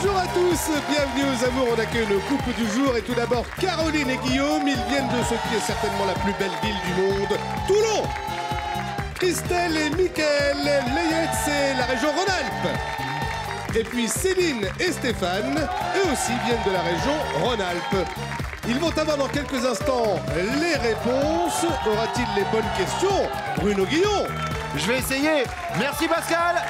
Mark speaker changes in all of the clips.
Speaker 1: Bonjour à tous, bienvenue aux Amours. On accueille le couple du jour et tout d'abord Caroline et Guillaume. Ils viennent de ce qui est certainement la plus belle ville du monde, Toulon. Christelle et Mickaël, Layetz et la région Rhône-Alpes. Et puis Céline et Stéphane, eux aussi viennent de la région Rhône-Alpes. Ils vont avoir dans quelques instants les réponses. Aura-t-il les bonnes questions? Bruno Guillon.
Speaker 2: Je vais essayer. Merci Pascal.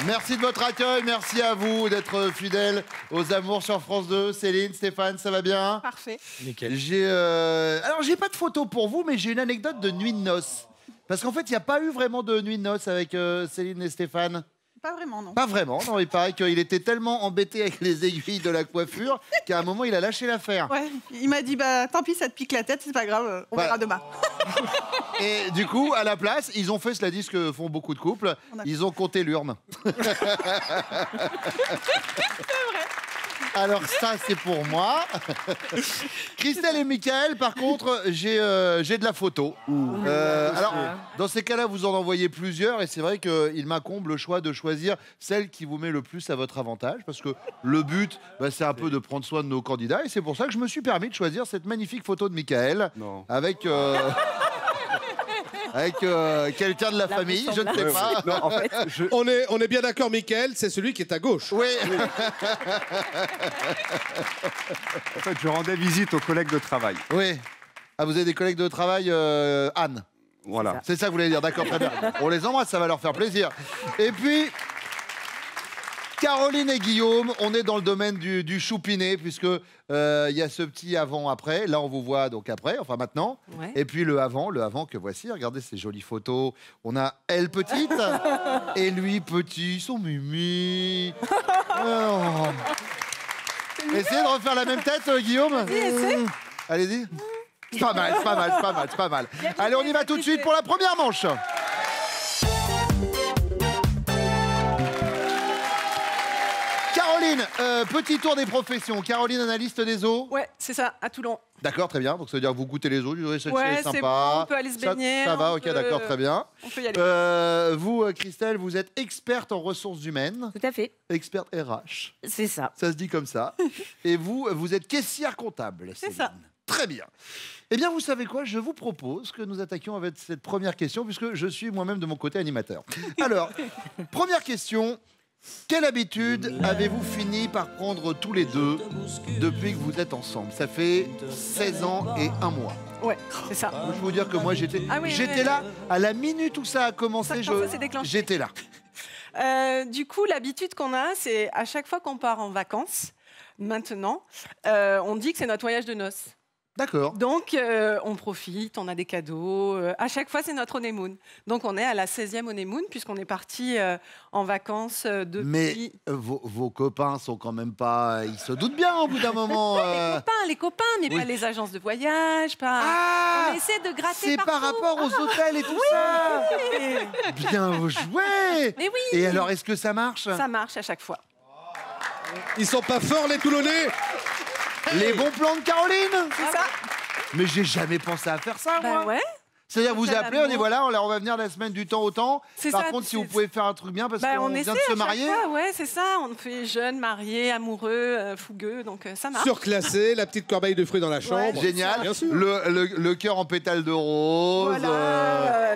Speaker 2: Merci de votre accueil. Merci à vous d'être fidèles aux Amours sur France 2. Céline, Stéphane, ça va bien?
Speaker 3: Parfait.
Speaker 2: Nickel. Alors, j'ai pas de photo pour vous, mais j'ai une anecdote de nuit de noces. Parce qu'en fait, il n'y a pas eu vraiment de nuit de noces avec Céline et Stéphane.
Speaker 3: Pas vraiment, non.
Speaker 2: Pas vraiment, non. Il paraît qu'il était tellement embêté avec les aiguilles de la coiffure qu'à un moment, il a lâché l'affaire.
Speaker 3: Ouais, il m'a dit, bah tant pis, ça te pique la tête, c'est pas grave, on verra demain.
Speaker 2: Et du coup, à la place, ils ont fait, cela dit, ce que font beaucoup de couples, ils ont compté l'urne.
Speaker 3: C'est vrai.
Speaker 2: Alors ça, c'est pour moi. Christelle et Mickaël, par contre, j'ai de la photo. Alors, dans ces cas-là, vous en envoyez plusieurs, et c'est vrai qu'il m'incombe le choix de choisir celle qui vous met le plus à votre avantage, parce que le but, c'est un peu de prendre soin de nos candidats, et c'est pour ça que je me suis permis de choisir cette magnifique photo de Mickaël, avec... avec quelqu'un de la famille, je ne sais pas.
Speaker 1: Non, en fait, on est bien d'accord, Mickaël, c'est celui qui est à gauche.
Speaker 2: Oui.
Speaker 4: En fait, je rendais visite aux collègues de travail.
Speaker 2: Oui. Ah, vous avez des collègues de travail, Anne.
Speaker 4: Voilà.
Speaker 2: C'est ça que vous voulez dire, d'accord, très bien. On les embrasse, ça va leur faire plaisir. Et puis... Caroline et Guillaume, on est dans le domaine du choupiné, puisque y a ce petit avant-après. Là, on vous voit donc après, enfin maintenant.
Speaker 5: Ouais.
Speaker 2: Et puis le avant que voici. Regardez ces jolies photos. On a elle petite et lui petit, son mimi. Oh. Essayez de refaire la même tête, Guillaume. Allez-y. C'est pas mal, c'est pas mal, c'est pas mal, c'est pas mal. Allez, on y va tout de suite pour la première manche. Caroline, petit tour des professions. Caroline, analyste des eaux.
Speaker 5: Ouais, c'est ça, à Toulon.
Speaker 2: D'accord, très bien. Donc ça veut dire que vous goûtez les eaux, c'est
Speaker 5: Ouais,
Speaker 2: sympa.
Speaker 5: c'est bon, on peut aller se baigner.
Speaker 2: Ça va, ok, d'accord, très bien.
Speaker 5: On peut y aller.
Speaker 2: Vous, Christelle, vous êtes experte en ressources humaines.
Speaker 6: Tout à fait.
Speaker 2: Experte RH.
Speaker 6: C'est ça.
Speaker 2: Ça se dit comme ça. Et vous êtes caissière comptable.
Speaker 5: C'est ça.
Speaker 2: Très bien. Eh bien, vous savez quoi? Je vous propose que nous attaquions avec cette première question, puisque je suis moi-même de mon côté animateur. Alors, première question. Quelle habitude avez-vous fini par prendre tous les deux depuis que vous êtes ensemble? Ça fait 16 ans et 1 mois.
Speaker 5: Ouais, c'est ça.
Speaker 2: Je vais vous dire que moi, j'étais là à la minute où ça a commencé.
Speaker 5: Ça s'est déclenché.
Speaker 2: J'étais là.
Speaker 5: Du coup, l'habitude qu'on a, c'est à chaque fois qu'on part en vacances, maintenant, on dit que c'est notre voyage de noces.
Speaker 2: D'accord.
Speaker 5: Donc, on profite, on a des cadeaux. À chaque fois, c'est notre honeymoon. Donc, on est à la 16e honeymoon, puisqu'on est parti en vacances depuis...
Speaker 2: Mais vos copains sont quand même pas... Ils se doutent bien au bout d'un moment.
Speaker 5: Les copains, mais pas les agences de voyage, pas...
Speaker 2: Ah,
Speaker 5: on essaie de gratter
Speaker 2: c'est
Speaker 5: partout.
Speaker 2: par rapport aux hôtels et tout ça. Bien joué.
Speaker 5: Mais oui.
Speaker 2: Et alors, est-ce que ça marche?
Speaker 5: Ça marche à chaque fois.
Speaker 1: Ils sont pas forts, les Toulonnais?
Speaker 2: Les bons plans de Caroline.
Speaker 5: C'est ça.
Speaker 2: Mais j'ai jamais pensé à faire ça, moi.
Speaker 5: Bah ouais.
Speaker 2: C'est-à-dire, vous
Speaker 5: Faire
Speaker 2: appelez, on dit
Speaker 5: l'amour.
Speaker 2: voilà, on va venir la semaine du temps au temps.
Speaker 5: C'est
Speaker 2: Par
Speaker 5: ça,
Speaker 2: contre, si vous
Speaker 5: c'est-
Speaker 2: pouvez faire un truc bien, parce
Speaker 5: Bah,
Speaker 2: qu'on
Speaker 5: on
Speaker 2: vient
Speaker 5: essaie
Speaker 2: de
Speaker 5: à
Speaker 2: se
Speaker 5: chaque
Speaker 2: marier.
Speaker 5: fois, ouais, c'est ça. On fait jeune, marié, amoureux, fougueux, donc ça marche.
Speaker 1: Surclassé, la petite corbeille de fruits dans la chambre.
Speaker 2: Génial.
Speaker 1: Bien sûr.
Speaker 2: Le cœur en pétales de rose.
Speaker 5: Voilà.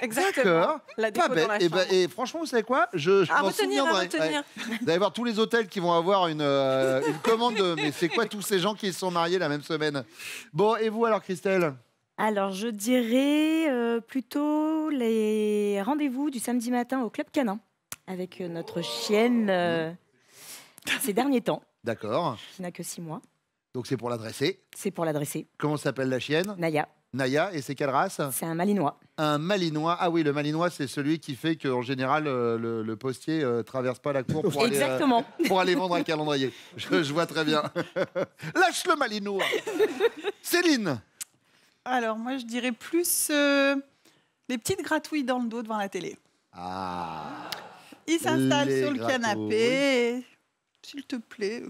Speaker 5: Exactement.
Speaker 2: D'accord.
Speaker 5: La déco
Speaker 2: Pas bête.
Speaker 5: dans la
Speaker 2: Et,
Speaker 5: chambre.
Speaker 2: et franchement, vous savez quoi? Je
Speaker 5: À
Speaker 2: m'en
Speaker 5: retenir, à
Speaker 2: souviendrai.
Speaker 5: retenir.
Speaker 2: Vous allez voir tous les hôtels qui vont avoir une commande de... Mais c'est quoi tous ces gens qui se sont mariés la même semaine? Bon, et vous alors, Christelle?
Speaker 6: Alors, je dirais plutôt les rendez-vous du samedi matin au Club Canin avec notre chienne ces derniers temps,
Speaker 2: D'accord.
Speaker 6: qui n'a que 6 mois.
Speaker 2: Donc c'est pour l'adresser.
Speaker 6: C'est pour l'adresser.
Speaker 2: Comment s'appelle la chienne?
Speaker 6: Naya,
Speaker 2: Naya. Et c'est quelle race?
Speaker 6: c'est un malinois.
Speaker 2: Un malinois. Ah oui, le malinois, c'est celui qui fait qu'en général, le postier traverse pas la cour pour
Speaker 6: Exactement.
Speaker 2: pour aller vendre un calendrier. Je vois très bien. Lâche le malinois. Céline.
Speaker 3: Alors, moi, je dirais plus les petites gratouilles dans le dos devant la télé.
Speaker 2: Ah.
Speaker 3: Il s'installe
Speaker 2: Les
Speaker 3: sur le
Speaker 2: gratouilles.
Speaker 3: canapé. et, S'il te plaît.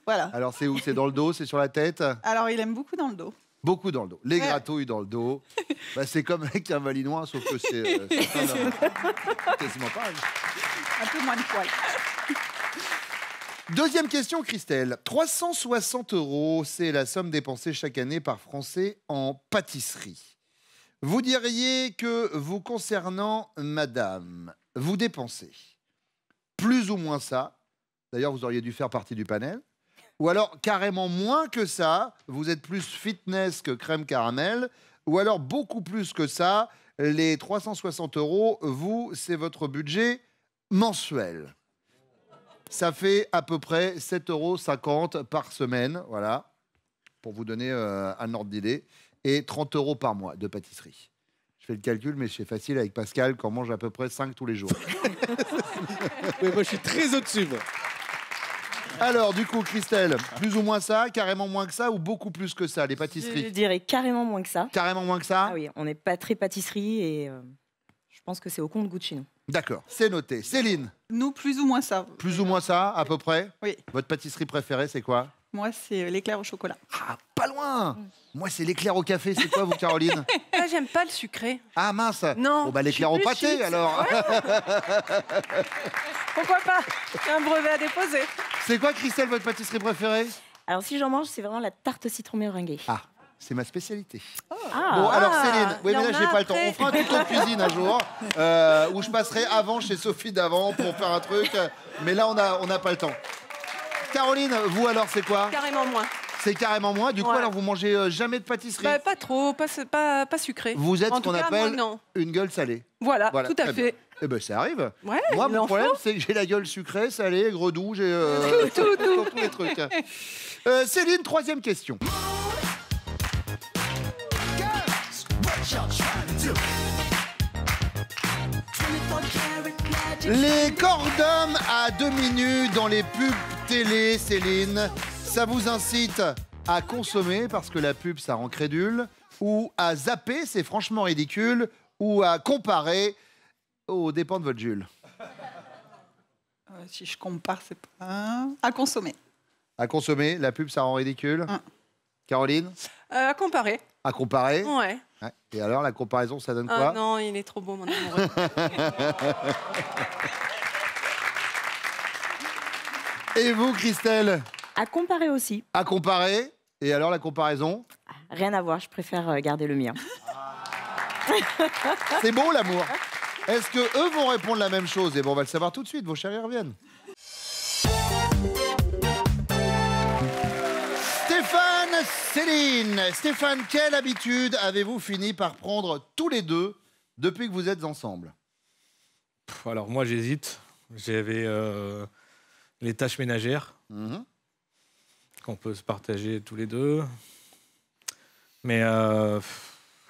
Speaker 3: Voilà.
Speaker 2: Alors c'est où? C'est dans le dos? C'est sur la tête?
Speaker 3: Alors, il aime beaucoup dans le dos.
Speaker 2: Beaucoup dans le dos. Les
Speaker 3: Ouais.
Speaker 2: gratouilles dans le dos. Bah, c'est comme avec un malinois, sauf que c'est quasiment pareil.
Speaker 3: Un peu moins de poils.
Speaker 2: Deuxième question, Christelle. 360 €, c'est la somme dépensée chaque année par Français en pâtisserie. Vous diriez que vous concernant, madame, vous dépensez plus ou moins ça. D'ailleurs, vous auriez dû faire partie du panel. Ou alors carrément moins que ça. Vous êtes plus fitness que crème caramel. Ou alors beaucoup plus que ça. Les 360 €, vous, c'est votre budget mensuel. Ça fait à peu près 7,50 € par semaine. Voilà. Pour vous donner un ordre d'idée. Et 30 € par mois de pâtisserie. Je fais le calcul, mais c'est facile avec Pascal, qu'on mange à peu près 5 tous les jours.
Speaker 1: Mais moi, je suis très au-dessus, moi.
Speaker 2: Alors, du coup, Christelle, plus ou moins ça, carrément moins que ça, ou beaucoup plus que ça, les
Speaker 6: Je
Speaker 2: pâtisseries?
Speaker 6: dirais carrément moins que ça.
Speaker 2: Carrément moins que ça?
Speaker 6: Ah oui, on n'est pas très pâtisserie et je pense que c'est au compte-gouttes chez nous.
Speaker 2: D'accord, c'est noté. Céline,
Speaker 3: Nous, plus ou moins ça.
Speaker 2: plus ou moins ça, à peu près?
Speaker 3: Oui.
Speaker 2: Votre pâtisserie préférée, c'est quoi?
Speaker 3: Moi, c'est l'éclair au chocolat.
Speaker 2: Ah, pas loin! Moi, c'est l'éclair au café. C'est quoi, vous, Caroline?
Speaker 5: Ah, j'aime pas le sucré.
Speaker 2: Ah, mince!
Speaker 5: Non,
Speaker 2: Bon, bah,
Speaker 5: je
Speaker 2: l'éclair
Speaker 5: suis
Speaker 2: au
Speaker 5: plus
Speaker 2: pâté,
Speaker 5: chips.
Speaker 2: alors.
Speaker 5: Pourquoi pas? J'ai un brevet à déposer.
Speaker 2: C'est quoi, Christelle, votre pâtisserie préférée?
Speaker 6: Alors si j'en mange, c'est vraiment la tarte citron meringuée.
Speaker 2: Ah, c'est ma spécialité.
Speaker 6: Ah,
Speaker 2: Bon, alors
Speaker 5: Ah,
Speaker 2: Céline, oui,
Speaker 5: il y
Speaker 2: mais
Speaker 5: en
Speaker 2: là,
Speaker 5: a
Speaker 2: j'ai pas le temps.
Speaker 5: après.
Speaker 2: On fera un tuto de cuisine un jour où je passerai avant chez Sophie d'avant pour faire un truc. Mais là, on n'a pas le temps. Caroline, vous alors, c'est quoi?
Speaker 5: Carrément moins.
Speaker 2: C'est carrément moins. Du coup,
Speaker 5: Ouais.
Speaker 2: alors, vous mangez jamais de pâtisserie?
Speaker 5: Bah, pas trop, pas sucré.
Speaker 2: Vous êtes
Speaker 5: En
Speaker 2: ce qu'on
Speaker 5: tout cas, moi,
Speaker 2: appelle
Speaker 5: non.
Speaker 2: une gueule salée.
Speaker 5: Voilà,
Speaker 2: Voilà,
Speaker 5: tout à
Speaker 2: très
Speaker 5: fait.
Speaker 2: Eh ben, ça arrive.
Speaker 5: Ouais,
Speaker 2: Moi,
Speaker 5: il
Speaker 2: mon
Speaker 5: en
Speaker 2: problème,
Speaker 5: faut.
Speaker 2: c'est que j'ai la gueule sucrée, salée, gredou, j'ai
Speaker 5: Tout.
Speaker 2: tous les trucs. Céline, troisième question. Les corps-d'homme à demi-nu dans les pubs télé, Céline, ça vous incite à consommer parce que la pub, ça rend crédule, ou à zapper, c'est franchement ridicule, ou à comparer aux dépens de votre Jules?
Speaker 3: Si je compare, c'est pas... À consommer.
Speaker 2: À consommer, la pub, ça rend ridicule. Caroline?
Speaker 5: À comparer.
Speaker 2: À comparer.
Speaker 5: Ouais.
Speaker 2: Ouais. Et alors, la comparaison, ça donne
Speaker 5: Ah
Speaker 2: quoi?
Speaker 5: non, il est trop beau, mon amoureux.
Speaker 2: Et vous, Christelle?
Speaker 6: à comparer aussi.
Speaker 2: À comparer. Et alors, la comparaison?
Speaker 6: Rien à voir, je préfère garder le mien.
Speaker 2: C'est beau, l'amour. Est-ce que eux vont répondre la même chose? Et bon, on va le savoir tout de suite. Vos chéris reviennent. Stéphane, Céline. Stéphane, quelle habitude avez-vous fini par prendre tous les deux depuis que vous êtes ensemble?
Speaker 7: Alors moi j'hésite. J'avais les tâches ménagères
Speaker 2: Mhm.
Speaker 7: qu'on peut se partager tous les deux. Mais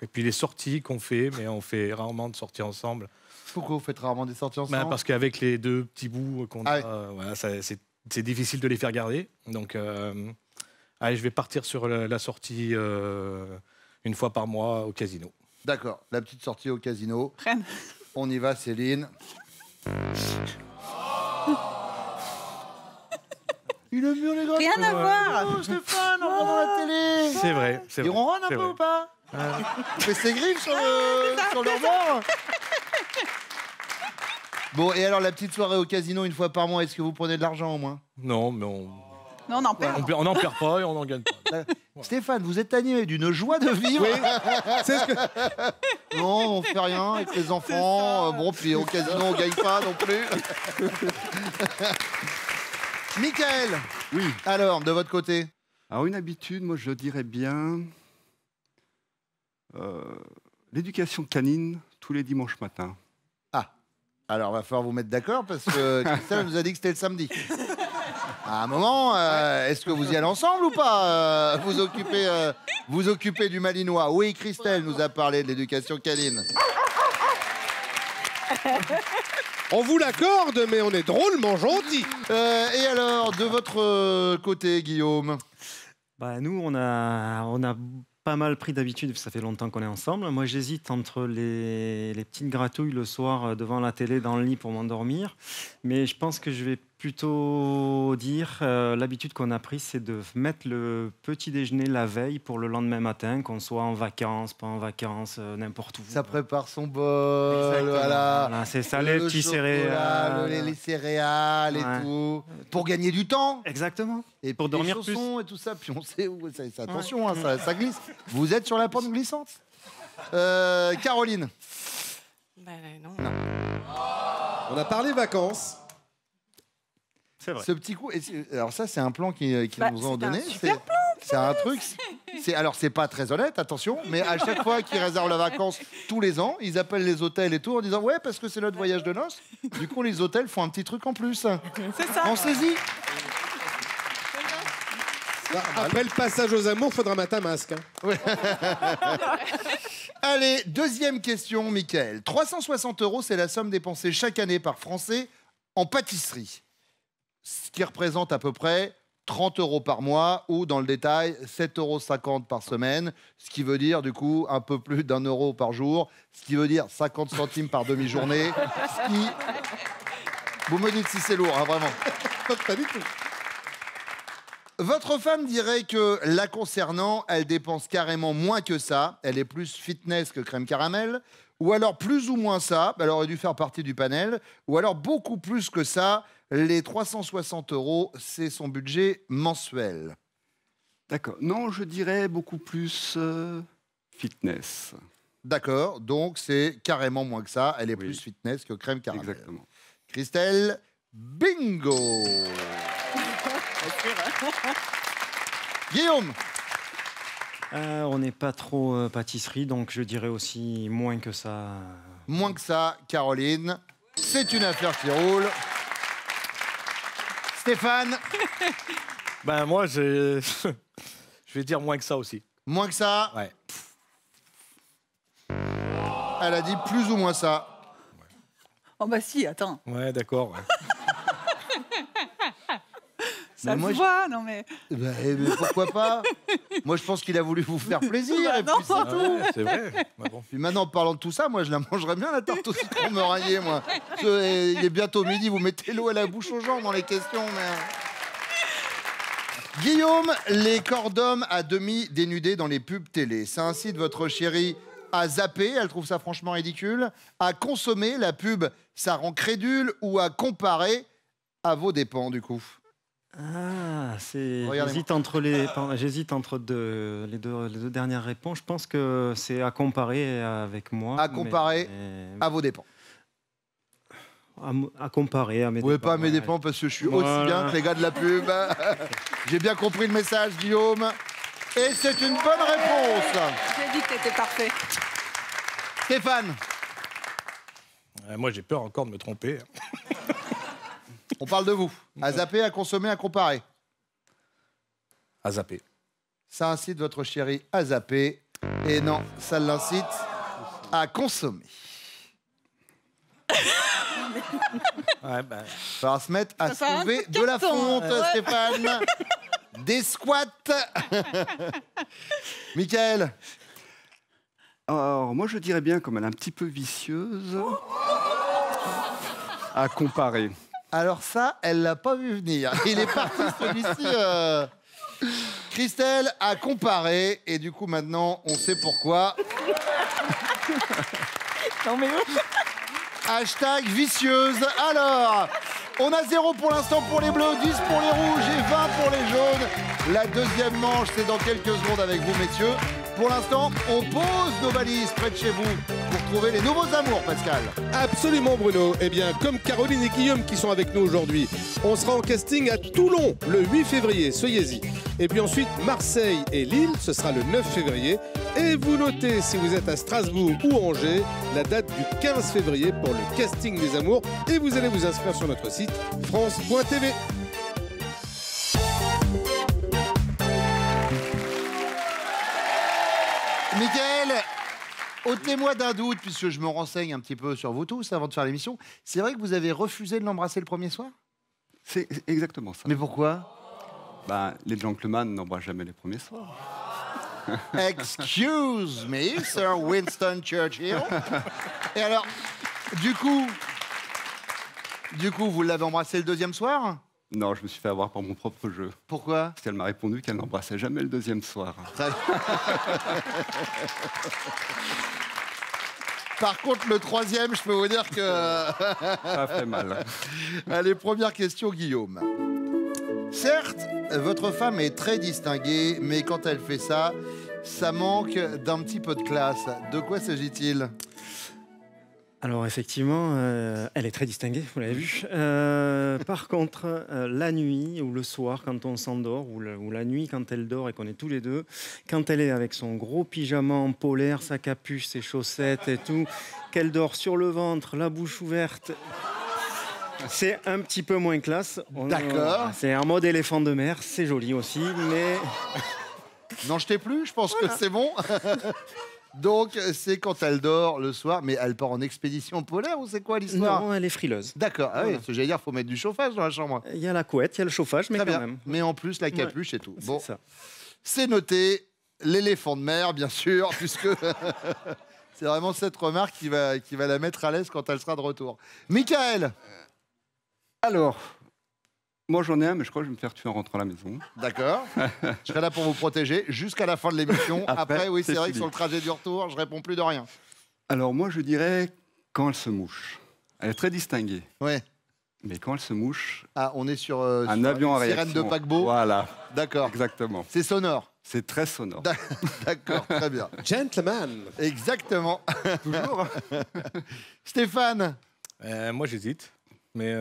Speaker 7: et puis les sorties qu'on fait, mais on fait rarement de sorties ensemble.
Speaker 2: Pourquoi vous faites rarement des sorties ensemble?
Speaker 7: Parce qu'avec les deux petits bouts qu'on
Speaker 2: Ah
Speaker 7: a,
Speaker 2: oui.
Speaker 7: voilà, c'est difficile de les faire garder. Donc allez, je vais partir sur la sortie une fois par mois au casino.
Speaker 2: D'accord, la petite sortie au casino.
Speaker 3: Reine.
Speaker 2: On y va, Céline. Il aime bien les gars.
Speaker 3: Rien à voir.
Speaker 2: Oh, Stéphane, on prend la télé.
Speaker 7: C'est vrai.
Speaker 2: Ils ronronnent un
Speaker 7: c'est
Speaker 2: peu
Speaker 7: vrai.
Speaker 2: ou pas? Il fait ses griffes sur leur bord. Bon, et alors la petite soirée au casino une fois par mois, est-ce que vous prenez de l'argent au moins?
Speaker 7: Non, mais on
Speaker 3: Non, on en perd.
Speaker 7: n'en perd pas et on n'en gagne pas.
Speaker 2: Stéphane, vous êtes animé d'une joie de vivre.
Speaker 1: C'est ce que...
Speaker 2: Non, on fait rien avec les enfants. Bon, puis au casino, on gagne pas non plus. Michael,
Speaker 4: Oui.
Speaker 2: alors, de votre côté?
Speaker 4: Alors, une habitude, moi, je dirais bien l'éducation canine tous les dimanches matins.
Speaker 2: Alors, va falloir vous mettre d'accord parce que Christelle nous a dit que c'était le samedi. À un moment, est-ce que vous y allez ensemble ou pas vous occupez du Malinois? Oui, Christelle nous a parlé de l'éducation canine.
Speaker 1: On vous l'accorde, mais on est drôlement gentils.
Speaker 2: Et alors, de votre côté, Guillaume?
Speaker 8: Bah, nous, on a pas mal pris d'habitude, ça fait longtemps qu'on est ensemble. Moi, j'hésite entre les petites gratouilles le soir devant la télé, dans le lit pour m'endormir. Mais je pense que je vais plutôt dire, l'habitude qu'on a prise, c'est de mettre le petit déjeuner la veille pour le lendemain matin, qu'on soit en vacances, pas en vacances, n'importe où.
Speaker 2: Ça prépare son bol,
Speaker 8: Exactement.
Speaker 2: voilà.
Speaker 8: Voilà, c'est ça, les petits céréales.
Speaker 2: Les céréales et tout. Pour gagner du temps.
Speaker 8: Exactement.
Speaker 2: Et
Speaker 8: pour
Speaker 2: puis
Speaker 8: dormir
Speaker 2: les chaussons et tout ça. Puis on sait où. Attention, hein, ça glisse. Vous êtes sur la pente glissante. Caroline.
Speaker 5: Ben, non.
Speaker 1: On a parlé vacances.
Speaker 8: C'est vrai.
Speaker 2: Ce petit coup. Alors ça, c'est un plan qu'ils nous ont
Speaker 5: c'est un
Speaker 2: donné.
Speaker 5: super
Speaker 2: C'est un truc. Alors c'est pas très honnête, attention, mais à chaque fois qu'ils réservent la vacance tous les ans, ils appellent les hôtels et tout en disant ouais parce que c'est notre voyage de noces. Du coup, les hôtels font un petit truc en plus.
Speaker 3: C'est ça.
Speaker 2: Pensez-y.
Speaker 1: Après le passage aux amours, faudra mettre un masque. Hein.
Speaker 2: Allez, deuxième question, Mickaël. 360 €, c'est la somme dépensée chaque année par Français en pâtisserie. Ce qui représente à peu près 30 € par mois ou, dans le détail, 7,50 € par semaine. Ce qui veut dire, du coup, un peu plus d'1 € par jour. Ce qui veut dire 50 centimes par demi-journée. Ce qui... Vous me dites si c'est lourd, hein, vraiment.
Speaker 1: Pas du tout.
Speaker 2: Votre femme dirait que, la concernant, elle dépense carrément moins que ça. Elle est plus fitness que crème caramel. Ou alors plus ou moins ça, elle aurait dû faire partie du panel. Ou alors beaucoup plus que ça, les 360 €, c'est son budget mensuel.
Speaker 4: D'accord. Non, je dirais beaucoup plus fitness.
Speaker 2: D'accord, donc c'est carrément moins que ça. Elle est
Speaker 4: Oui.
Speaker 2: plus fitness que crème caramel.
Speaker 4: Exactement.
Speaker 2: Christelle, bingo. Guillaume.
Speaker 8: On n'est pas trop pâtisserie, donc je dirais aussi moins que ça.
Speaker 2: Moins que ça, Caroline. C'est une affaire qui roule. Stéphane.
Speaker 7: Ben moi, je vais dire moins que ça aussi.
Speaker 2: Moins que ça.
Speaker 7: Ouais.
Speaker 2: Elle a dit plus ou moins ça.
Speaker 3: Oh bah si, attends.
Speaker 7: Ouais, d'accord. Ouais.
Speaker 3: Ça
Speaker 2: moi,
Speaker 3: se voit, non mais...
Speaker 2: Mais pourquoi pas? Moi, je pense qu'il a voulu vous faire plaisir.
Speaker 3: Bah
Speaker 2: et
Speaker 3: non.
Speaker 2: puis c'est
Speaker 7: Ah
Speaker 2: tout.
Speaker 7: ouais, c'est vrai. Ouais, bon.
Speaker 2: Puis maintenant, en parlant de tout ça, moi, je la mangerais bien, la tarte au citron meringuée, moi. Il est bientôt midi, vous mettez l'eau à la bouche aux gens dans les questions, mais... Guillaume, les corps d'hommes à demi dénudés dans les pubs télé. Ça incite votre chérie à zapper, elle trouve ça franchement ridicule, à consommer la pub, ça rend crédule, ou à comparer à vos dépens, du coup.
Speaker 8: Ah, c'est.
Speaker 2: Regardez-moi.
Speaker 8: J'hésite entre les deux dernières réponses. Je pense que c'est à comparer avec moi.
Speaker 2: À comparer à vos dépens.
Speaker 8: À comparer à mes
Speaker 2: Oui,
Speaker 8: dépens.
Speaker 2: pas à mes
Speaker 8: ouais.
Speaker 2: dépens, parce que je suis
Speaker 8: Ouais.
Speaker 2: aussi bien que les gars de la pub. J'ai bien compris le message, Guillaume. Et c'est une bonne réponse.
Speaker 3: J'ai dit que t'étais parfait.
Speaker 2: Stéphane,
Speaker 7: Moi, j'ai peur encore de me tromper.
Speaker 2: on parle de vous. À zapper, à consommer, à comparer.
Speaker 7: À zapper.
Speaker 2: Ça incite votre chérie à zapper. Et non, ça l'incite à consommer.
Speaker 7: Ouais, ben,
Speaker 2: Il va se mettre à
Speaker 3: Ça fait un
Speaker 2: soulever
Speaker 3: peu
Speaker 2: de la
Speaker 3: carton,
Speaker 2: fonte,
Speaker 3: ouais.
Speaker 2: Stéphane. Des squats. Mickaël.
Speaker 4: Alors, moi, je dirais bien, comme elle est un petit peu vicieuse, à comparer.
Speaker 2: Alors ça, elle l'a pas vu venir. Il est parti celui-ci. Christelle a comparé et du coup maintenant on sait pourquoi.
Speaker 6: Non mais
Speaker 2: Hashtag vicieuse. Alors, on a 0 pour l'instant pour les bleus, 10 pour les rouges et 20 pour les jaunes. La deuxième manche, c'est dans quelques secondes avec vous, messieurs. Pour l'instant, on pose nos valises près de chez vous pour trouver les nouveaux amours, Pascal.
Speaker 1: Absolument, Bruno. Eh bien, comme Caroline et Guillaume qui sont avec nous aujourd'hui, on sera en casting à Toulon le 8 février, soyez-y. Et puis ensuite, Marseille et Lille, ce sera le 9 février. Et vous notez, si vous êtes à Strasbourg ou Angers, la date du 15 février pour le casting des amours. Et vous allez vous inscrire sur notre site france.tv.
Speaker 2: Mickaël, ôtez-moi d'un doute, puisque je me renseigne un petit peu sur vous tous avant de faire l'émission. C'est vrai que vous avez refusé de l'embrasser le premier soir?
Speaker 4: C'est exactement ça.
Speaker 2: Mais pourquoi?
Speaker 4: Ben, les gentlemen n'embrassent jamais les premiers soirs.
Speaker 2: Excuse me, Sir Winston Churchill. Et alors, du coup, Du coup, vous l'avez embrassé le deuxième soir?
Speaker 4: Non, je me suis fait avoir par mon propre jeu.
Speaker 2: Pourquoi?
Speaker 4: Parce qu'elle m'a répondu qu'elle n'embrassait jamais le deuxième soir.
Speaker 2: Très bien. Par contre, le troisième, je peux vous dire que...
Speaker 4: Ça fait mal.
Speaker 2: Allez, première question, Guillaume. Certes, votre femme est très distinguée, mais quand elle fait ça, ça manque d'un petit peu de classe. De quoi s'agit-il?
Speaker 8: Alors effectivement, elle est très distinguée, vous l'avez vu. Par contre, la nuit ou le soir, quand on s'endort, ou la nuit quand elle dort et qu'on est tous les deux, quand elle est avec son gros pyjama en polaire, sa capuche, ses chaussettes et tout, qu'elle dort sur le ventre, la bouche ouverte, c'est un petit peu moins classe.
Speaker 2: D'accord.
Speaker 8: C'est un mode éléphant de mer, c'est joli aussi, mais...
Speaker 2: N'en jetez plus, je pense que c'est bon. Donc, c'est quand elle dort le soir, mais elle part en expédition polaire ou c'est quoi l'histoire?
Speaker 8: Non, elle est frileuse.
Speaker 2: D'accord, ah oui,
Speaker 8: Voilà.
Speaker 2: parce que j'allais dire, il faut mettre du chauffage dans la chambre.
Speaker 8: Il y a la couette, il y a le chauffage, mais
Speaker 2: Très
Speaker 8: quand
Speaker 2: bien.
Speaker 8: même.
Speaker 2: Mais en plus, la capuche et tout.
Speaker 8: C'est
Speaker 2: Bon,
Speaker 8: ça.
Speaker 2: c'est noté, l'éléphant de mer, bien sûr, puisque c'est vraiment cette remarque qui va la mettre à l'aise quand elle sera de retour. Michael.
Speaker 4: Alors, moi j'en ai un, mais je crois que je vais me faire tuer en rentrant à la maison.
Speaker 2: D'accord. Je serai là pour vous protéger jusqu'à la fin de l'émission. Après, oui, c'est
Speaker 4: c'est
Speaker 2: vrai que
Speaker 4: fini.
Speaker 2: sur le trajet du retour, je réponds plus de rien.
Speaker 4: Alors moi je dirais quand elle se mouche. Elle est très distinguée.
Speaker 2: Ouais.
Speaker 4: Mais quand elle se mouche,
Speaker 2: Ah, on est sur,
Speaker 4: un
Speaker 2: sur
Speaker 4: avion à
Speaker 2: une
Speaker 4: réaction.
Speaker 2: sirène de paquebot.
Speaker 4: Voilà,
Speaker 2: D'accord.
Speaker 4: exactement.
Speaker 2: C'est sonore.
Speaker 4: C'est très sonore.
Speaker 2: D'accord, très bien.
Speaker 1: Gentleman.
Speaker 2: Exactement. Toujours. Stéphane.
Speaker 7: Moi, j'hésite. Mais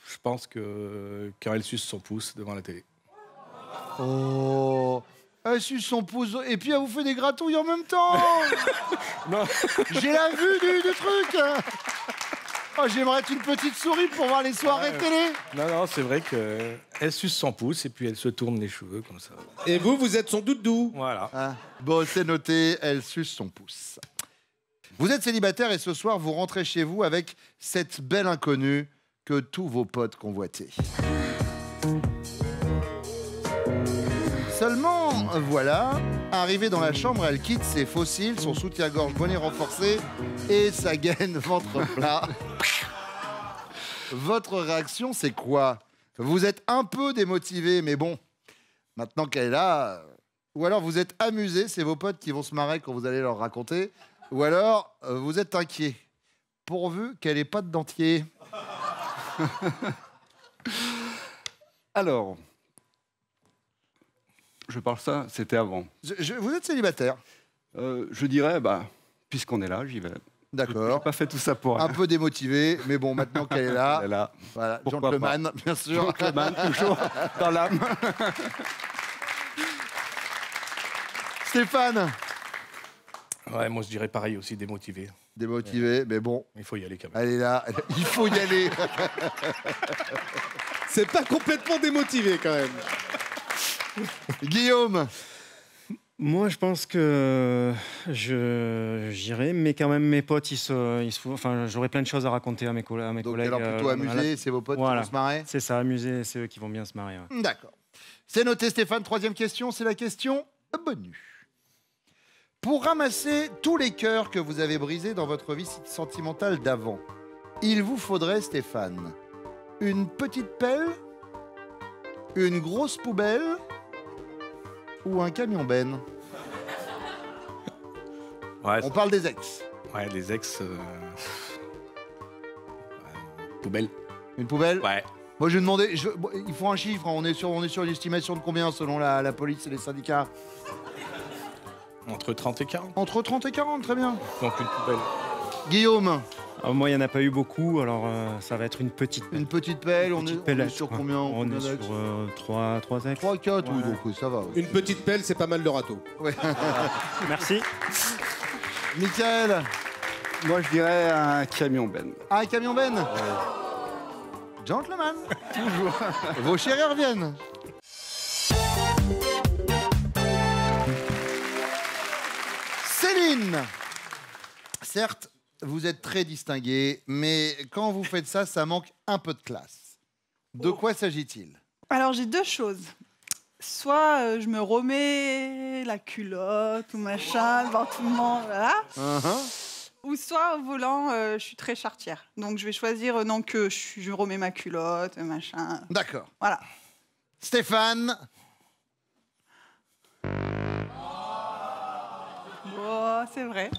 Speaker 7: je pense que quand elle suce son pouce devant la télé.
Speaker 2: Oh. Elle suce son pouce et puis elle vous fait des gratouilles en même temps.
Speaker 7: Non.
Speaker 2: J'ai la vue du truc. Oh, j'aimerais être une petite souris pour voir les soirées télé.
Speaker 7: Non, c'est vrai qu'elle suce son pouce et puis elle se tourne les cheveux comme ça.
Speaker 1: Et vous êtes son doudou.
Speaker 7: Voilà.
Speaker 2: Ah. Bon, c'est noté, elle suce son pouce. Vous êtes célibataire et ce soir, vous rentrez chez vous avec cette belle inconnue que tous vos potes convoitaient. Seulement, voilà, arrivée dans la chambre, elle quitte ses fossiles, son soutien-gorge bonnet renforcé et sa gaine ventre plat. Votre réaction, c'est quoi? Vous êtes un peu démotivé, mais bon, maintenant qu'elle est là... Ou alors vous êtes amusé, c'est vos potes qui vont se marrer quand vous allez leur raconter. Ou alors vous êtes inquiet, pourvu qu'elle n'ait pas de dentier.
Speaker 4: Alors, je parle ça, c'était avant.
Speaker 2: Vous êtes célibataire?
Speaker 4: Je dirais, puisqu'on est là, j'y vais. Je n'ai
Speaker 2: D'accord.
Speaker 4: pas fait tout ça pour
Speaker 2: Un
Speaker 4: rien.
Speaker 2: peu démotivé, mais bon, maintenant qu'elle est là,
Speaker 4: Elle est là.
Speaker 2: voilà,
Speaker 4: Pourquoi
Speaker 2: gentleman, bien sûr.
Speaker 4: Gentleman, toujours dans l'âme.
Speaker 2: Stéphane,
Speaker 7: Ouais, moi je dirais pareil aussi, démotivé.
Speaker 2: démotivé, mais bon,
Speaker 7: Il faut y aller quand même.
Speaker 2: elle est là, il faut y aller.
Speaker 1: C'est pas complètement démotivé quand même.
Speaker 2: Guillaume,
Speaker 8: Moi, je pense que j'irai, mais quand même, mes potes, enfin, j'aurais plein de choses à raconter à mes
Speaker 2: donc
Speaker 8: collègues.
Speaker 2: alors plutôt
Speaker 8: à la-
Speaker 2: amusé, c'est vos potes
Speaker 8: Voilà.
Speaker 2: qui vont se marrer.
Speaker 8: C'est ça, amuser, c'est eux qui vont bien se marier. Ouais.
Speaker 2: D'accord. C'est noté, Stéphane. Troisième question, c'est la question bonus. Pour ramasser tous les cœurs que vous avez brisés dans votre vie sentimentale d'avant, il vous faudrait, Stéphane, une petite pelle, une grosse poubelle ou un camion-benne.
Speaker 7: Ouais,
Speaker 2: On parle des ex.
Speaker 7: ouais, les ex. Poubelle.
Speaker 2: Une poubelle.
Speaker 7: Ouais.
Speaker 2: Moi, je vais demander, bon, il faut un chiffre, hein. On est sur une estimation de combien selon la police et les syndicats?
Speaker 7: Entre 30 et 40.
Speaker 2: Entre 30 et 40, très bien.
Speaker 7: Donc une poubelle.
Speaker 2: Guillaume,
Speaker 8: Alors, moi, il n'y en a pas eu beaucoup, alors ça va être une petite.
Speaker 2: une petite pelle, on
Speaker 8: petite
Speaker 2: est
Speaker 8: pellette,
Speaker 2: sur
Speaker 8: quoi.
Speaker 2: combien?
Speaker 8: On est sur 3 ex.
Speaker 2: 3, 4, oui,
Speaker 8: Ouais.
Speaker 2: donc oui, ça va. Oui.
Speaker 1: Une petite pelle, c'est pas mal de râteau.
Speaker 8: Merci.
Speaker 2: Michael,
Speaker 4: Moi, je dirais un camion Ben.
Speaker 2: ah, un camion Ben. Gentleman. Toujours. Vos chéris reviennent. Céline. Certes, vous êtes très distinguée, mais quand vous faites ça, ça manque un peu de classe. De quoi s'agit-il?
Speaker 3: Alors, j'ai deux choses. Soit je me remets la culotte ou machin devant tout le monde, voilà. Ou soit au volant, je suis très charretière. Donc je vais choisir non que je remets ma culotte, machin.
Speaker 2: D'accord.
Speaker 3: Voilà.
Speaker 2: Stéphane.
Speaker 3: Oh, c'est vrai.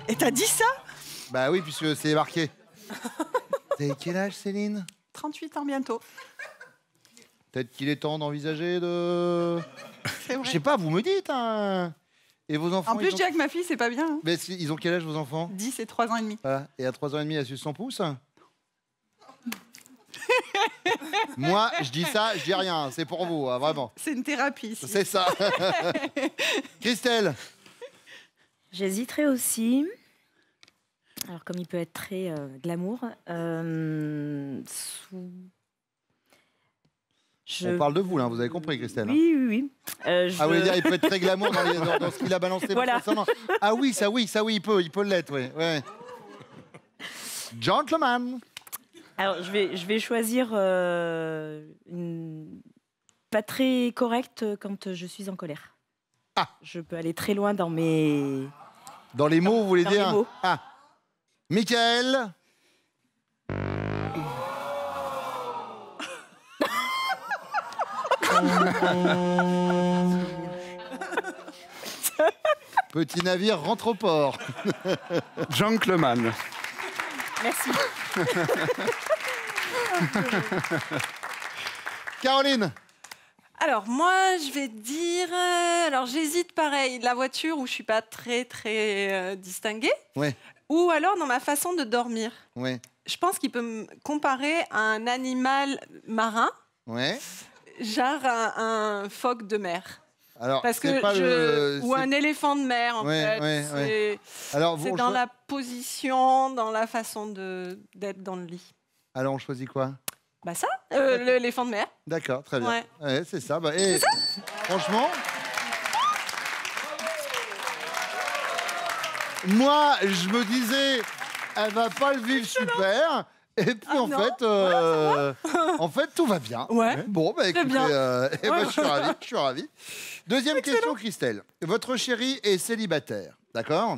Speaker 3: Et t'as dit ça?
Speaker 2: Bah oui, puisque c'est marqué. T'as quel âge, Céline?
Speaker 3: 38 ans bientôt.
Speaker 2: Peut-être qu'il est temps d'envisager de...
Speaker 3: C'est vrai.
Speaker 2: Je sais pas, vous me dites, hein. Et vos enfants
Speaker 3: En plus,
Speaker 2: ils
Speaker 3: je
Speaker 2: ont...
Speaker 3: dis avec ma fille, c'est pas bien. Hein.
Speaker 2: Mais ils ont quel âge, vos enfants?
Speaker 3: 10 et 3 ans et demi.
Speaker 2: Voilà. Et à 3 ans et demi, elle suce son pouce. Moi, je dis ça, je dis rien. C'est pour vous, hein, vraiment.
Speaker 3: C'est une thérapie ici.
Speaker 2: C'est ça. Christelle.
Speaker 6: J'hésiterais aussi. Alors, comme il peut être très glamour,
Speaker 2: On parle de vous, là, vous avez compris, Christelle.
Speaker 6: Oui, oui, oui.
Speaker 2: Ah, vous voulez dire, il peut être très glamour dans ce qu'il a balancé.
Speaker 6: Voilà.
Speaker 2: Ah oui, ça oui, il peut l'être, oui. Ouais. Gentleman.
Speaker 6: Alors, je vais choisir pas très correcte quand je suis en colère.
Speaker 2: Ah.
Speaker 6: Je peux aller très loin dans mes...
Speaker 2: Dans les mots, vous voulez
Speaker 6: Dans
Speaker 2: dire?
Speaker 6: les mots.
Speaker 2: Ah. Michael. Petit navire rentre au port.
Speaker 4: Gentleman.
Speaker 6: Merci.
Speaker 2: Caroline.
Speaker 5: Alors, moi, je vais dire... alors, j'hésite pareil. La voiture, où je suis pas très distinguée.
Speaker 2: Ouais.
Speaker 5: Ou alors dans ma façon de dormir.
Speaker 2: Ouais.
Speaker 5: Je pense qu'il peut me comparer à un animal marin,
Speaker 2: Ouais.
Speaker 5: genre un phoque de mer.
Speaker 2: Alors,
Speaker 5: Parce
Speaker 2: c'est
Speaker 5: que
Speaker 2: pas le...
Speaker 5: ou un éléphant de mer, en
Speaker 2: Ouais,
Speaker 5: fait.
Speaker 2: ouais. Alors,
Speaker 5: C'est
Speaker 2: vous,
Speaker 5: dans la position, dans la façon d'être dans le lit.
Speaker 2: Alors, on choisit quoi?
Speaker 5: Bah ça, l'éléphant de mer.
Speaker 2: D'accord, très bien.
Speaker 5: Ouais.
Speaker 2: Ouais, c'est ça. Bah, et franchement, moi, je me disais, elle va pas le vivre super. Et puis
Speaker 5: non.
Speaker 2: en fait, tout va bien.
Speaker 5: Ouais.
Speaker 2: Bon, bah écoutez,
Speaker 5: bien.
Speaker 2: je suis ravi. Deuxième question, Christelle. Votre chéri est célibataire, d'accord?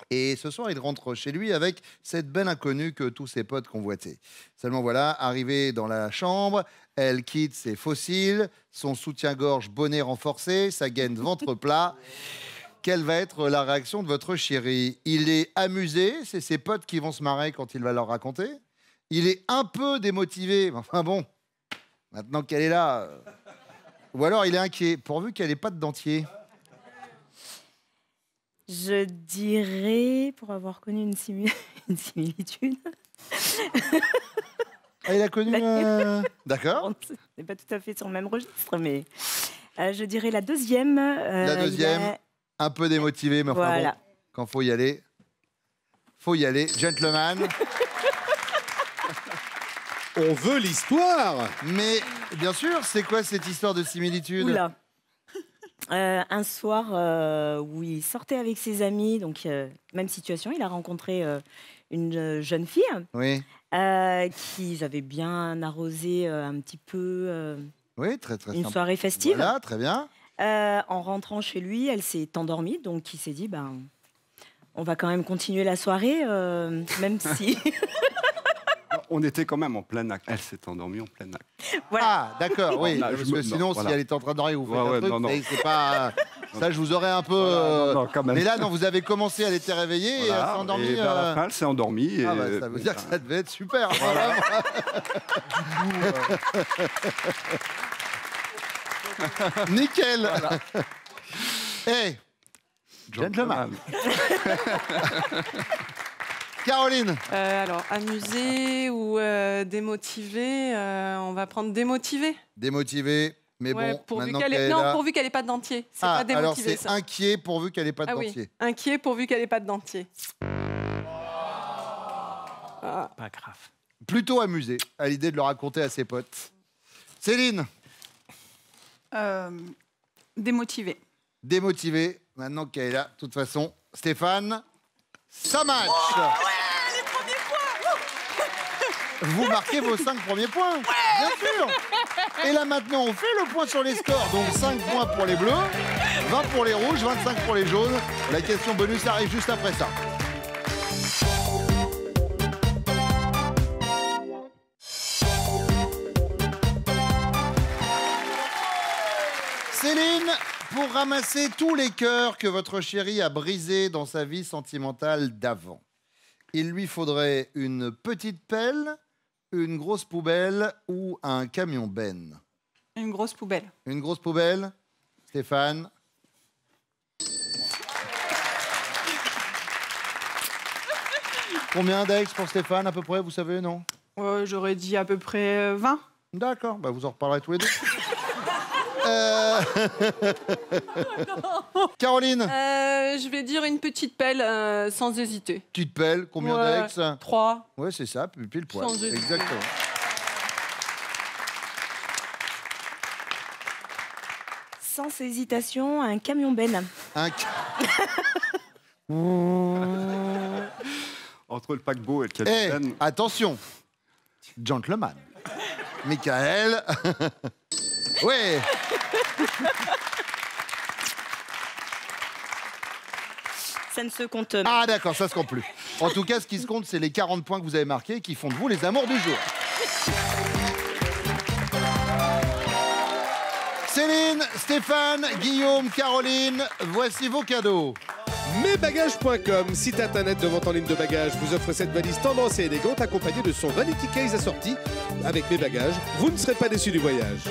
Speaker 2: Et ce soir, il rentre chez lui avec cette belle inconnue que tous ses potes convoitaient. Seulement voilà, arrivée dans la chambre, elle quitte ses fossiles, son soutien-gorge bonnet renforcé, sa gaine ventre plat. Quelle va être la réaction de votre chéri? Il est amusé, c'est ses potes qui vont se marrer quand il va leur raconter. Il est un peu démotivé, enfin bon, maintenant qu'elle est là. Ou alors il est inquiet, pourvu qu'elle n'ait pas de dentier.
Speaker 6: Je dirais, pour avoir connu une similitude...
Speaker 2: Ah, il a connu... D'accord.
Speaker 6: On n'est pas tout à fait sur le même registre, mais je dirais la deuxième.
Speaker 2: La deuxième, un peu démotivé, mais enfin
Speaker 6: Voilà.
Speaker 2: bon, quand faut y aller, gentleman.
Speaker 1: On veut l'histoire.
Speaker 2: Mais bien sûr, c'est quoi cette histoire de similitude?
Speaker 6: Oula. Un soir où il sortait avec ses amis, donc même situation, il a rencontré une jeune fille
Speaker 2: Oui.
Speaker 6: qu'ils avaient bien arrosé un petit peu
Speaker 2: Oui, très très
Speaker 6: une
Speaker 2: sympa.
Speaker 6: soirée festive.
Speaker 2: Voilà, très bien.
Speaker 6: En rentrant chez lui, elle s'est endormie, donc il s'est dit, ben, on va quand même continuer la soirée, même si...
Speaker 4: On était quand même en plein acte. Elle s'est endormie en plein acte.
Speaker 6: Voilà.
Speaker 2: Ah, d'accord, oui.
Speaker 4: Non,
Speaker 2: parce
Speaker 4: je
Speaker 2: que
Speaker 4: me-
Speaker 2: sinon,
Speaker 4: non,
Speaker 2: si
Speaker 4: voilà.
Speaker 2: elle était en train de dormir, vous faites
Speaker 4: Ouais,
Speaker 2: un
Speaker 4: ouais,
Speaker 2: truc,
Speaker 4: non, non.
Speaker 2: mais c'est pas... Ça, je vous aurais un peu...
Speaker 4: Non, quand même.
Speaker 2: Mais là, non, vous avez commencé, elle était réveillée et elle s'est
Speaker 4: Voilà,
Speaker 2: endormie.
Speaker 4: et vers la fin, elle s'est endormie.
Speaker 2: Ah
Speaker 4: et-
Speaker 2: bah, ça veut dire que ça devait être super. Vraiment. Nickel. Hey, gentleman. Caroline.
Speaker 5: Alors, amusé ou démotivé, on va prendre démotivé.
Speaker 2: Démotivée, mais
Speaker 5: Ouais,
Speaker 2: bon,
Speaker 5: pourvu
Speaker 2: maintenant
Speaker 5: qu'elle
Speaker 2: qu'elle
Speaker 5: ait...
Speaker 2: est
Speaker 5: Non,
Speaker 2: là...
Speaker 5: pourvu qu'elle n'ait pas de dentier. C'est
Speaker 2: Ah,
Speaker 5: pas
Speaker 2: alors
Speaker 5: démotivé,
Speaker 2: c'est
Speaker 5: ça.
Speaker 2: inquiet pourvu qu'elle n'ait pas de
Speaker 5: Ah oui,
Speaker 2: dentier.
Speaker 5: inquiet pourvu qu'elle n'ait pas de dentier.
Speaker 7: Pas grave.
Speaker 2: Plutôt amusé à l'idée de le raconter à ses potes. Céline.
Speaker 3: Démotivé.
Speaker 2: Démotivée, maintenant qu'elle est là. De toute façon, Stéphane, ça match.
Speaker 3: Les premiers points.
Speaker 2: Vous marquez vos 5 premiers points. Bien sûr. Et là maintenant, on fait le point sur les scores. Donc 5 points pour les bleus, 20 pour les rouges, 25 pour les jaunes. La question bonus arrive juste après ça. Céline, pour ramasser tous les cœurs que votre chéri a brisés dans sa vie sentimentale d'avant, il lui faudrait une petite pelle, une grosse poubelle ou un camion benne.
Speaker 3: Une grosse poubelle.
Speaker 2: Une grosse poubelle, Stéphane. Combien d'ex pour Stéphane à peu près, vous savez, non?
Speaker 3: J'aurais dit à peu près 20.
Speaker 2: D'accord, bah vous en reparlerez tous les deux. Caroline,
Speaker 5: Je vais dire une petite pelle sans hésiter.
Speaker 2: petite pelle, combien
Speaker 5: Ouais,
Speaker 2: d'ex?
Speaker 5: 3.
Speaker 2: Ouais, c'est ça, pile poil.
Speaker 5: Sans hésiter.
Speaker 2: Exactement.
Speaker 6: Sans hésitation, un camion benne.
Speaker 2: Un...
Speaker 4: Entre le paquebot et le
Speaker 2: Eh,
Speaker 4: capitaine.
Speaker 2: attention, gentleman. Michael. Ouais.
Speaker 6: Ça ne se compte.
Speaker 2: Ah d'accord, ça se compte plus. En tout cas, ce qui se compte, c'est les 40 points que vous avez marqués qui font de vous les amours du jour. Céline, Stéphane, Guillaume, Caroline, voici vos cadeaux.
Speaker 1: Mesbagages.com, site internet de vente en ligne de bagages, vous offre cette valise tendance et élégante accompagnée de son vanity case assorti. Avec mes bagages, vous ne serez pas déçus du voyage.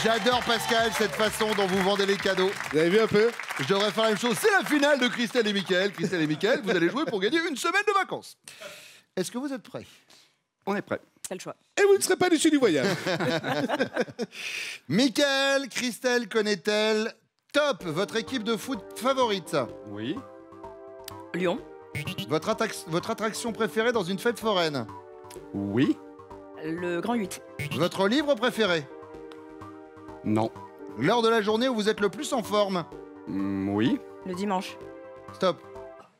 Speaker 2: J'adore Pascal, cette façon dont vous vendez les cadeaux.
Speaker 1: Vous avez vu un peu?
Speaker 2: Je devrais faire la même chose. C'est la finale de Christelle et Mickaël. Christelle et Mickaël, vous allez jouer pour gagner une semaine de vacances. Est-ce que vous êtes prêts?
Speaker 4: On est prêt.
Speaker 6: C'est le choix.
Speaker 1: Et vous ne serez pas déçus du voyage.
Speaker 2: Mickaël, Christelle connaît-elle Top, votre équipe de foot favorite?
Speaker 4: Oui.
Speaker 6: Lyon.
Speaker 2: Votre attraction préférée dans une fête foraine?
Speaker 4: Oui.
Speaker 6: Le Grand 8.
Speaker 2: Votre livre préféré?
Speaker 4: Non.
Speaker 2: L'heure de la journée où vous êtes le plus en forme?
Speaker 4: Oui.
Speaker 6: Le dimanche.
Speaker 2: Stop.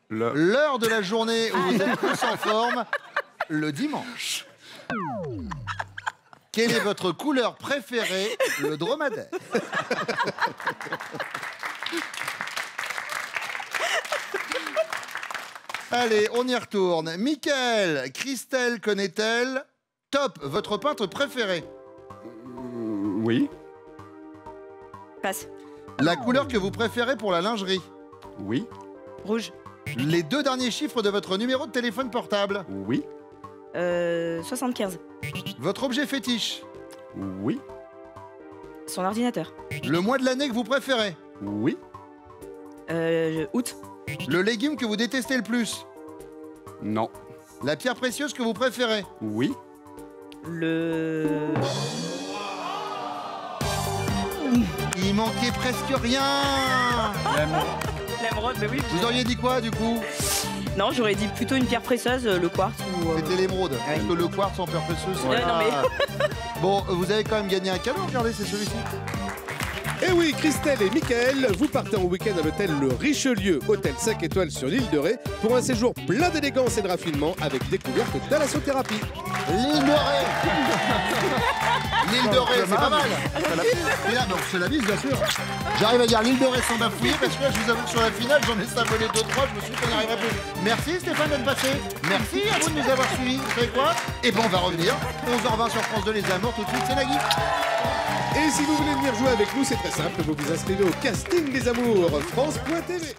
Speaker 4: Le...
Speaker 2: L'heure de la journée où vous êtes le plus en forme? Le dimanche. Quelle est votre couleur préférée? Le dromadaire. Allez, on y retourne. Mickaël, Christelle connaît-elle Top, votre peintre préféré?
Speaker 4: Oui.
Speaker 6: Passe.
Speaker 2: La couleur que vous préférez pour la lingerie?
Speaker 4: Oui.
Speaker 6: Rouge.
Speaker 2: Les 2 derniers chiffres de votre numéro de téléphone portable?
Speaker 4: Oui.
Speaker 6: 75.
Speaker 2: Votre objet fétiche?
Speaker 4: Oui.
Speaker 6: Son ordinateur.
Speaker 2: Le mois de l'année que vous préférez?
Speaker 4: Oui.
Speaker 6: Août.
Speaker 2: Le légume que vous détestez le plus?
Speaker 4: Non.
Speaker 2: La pierre précieuse que vous préférez?
Speaker 4: Oui.
Speaker 6: Le...
Speaker 2: Il manquait presque rien.
Speaker 6: L'émeraude, mais oui.
Speaker 2: Vous auriez dit quoi du coup?
Speaker 6: Non, j'aurais dit plutôt une pierre précieuse, le quartz ou...
Speaker 2: C'était l'émeraude. Parce que le quartz en pierre précieuse, c'est
Speaker 6: Ouais,
Speaker 2: pas-
Speaker 6: non, mais-
Speaker 2: Bon, vous avez quand même gagné un cadeau, regardez, c'est celui-ci.
Speaker 1: Et oui, Christelle et Mickaël, vous partez en week-end à l'hôtel Le Richelieu, hôtel 5 étoiles sur l'île de Ré, pour un séjour plein d'élégance et de raffinement avec découverte de thalassothérapie.
Speaker 2: L'île de Ré. L'île de Ré, c'est pas mal. Et là, donc c'est la bise, bien sûr. J'arrive à dire l'île de Ré sans bafouiller, parce que là, je vous avoue que sur la finale, j'en ai savonné 2-3, je me suis dit qu'on n'y arriverait plus. Merci Stéphane d'être passé. Merci à vous de nous avoir suivis. Vous savez quoi? Et bon, on va revenir. 11h20 sur France 2, les amours, tout de suite, c'est Nagui.
Speaker 1: Et si vous voulez venir jouer avec nous, c'est très simple, vous vous inscrivez au casting des amours, France.tv.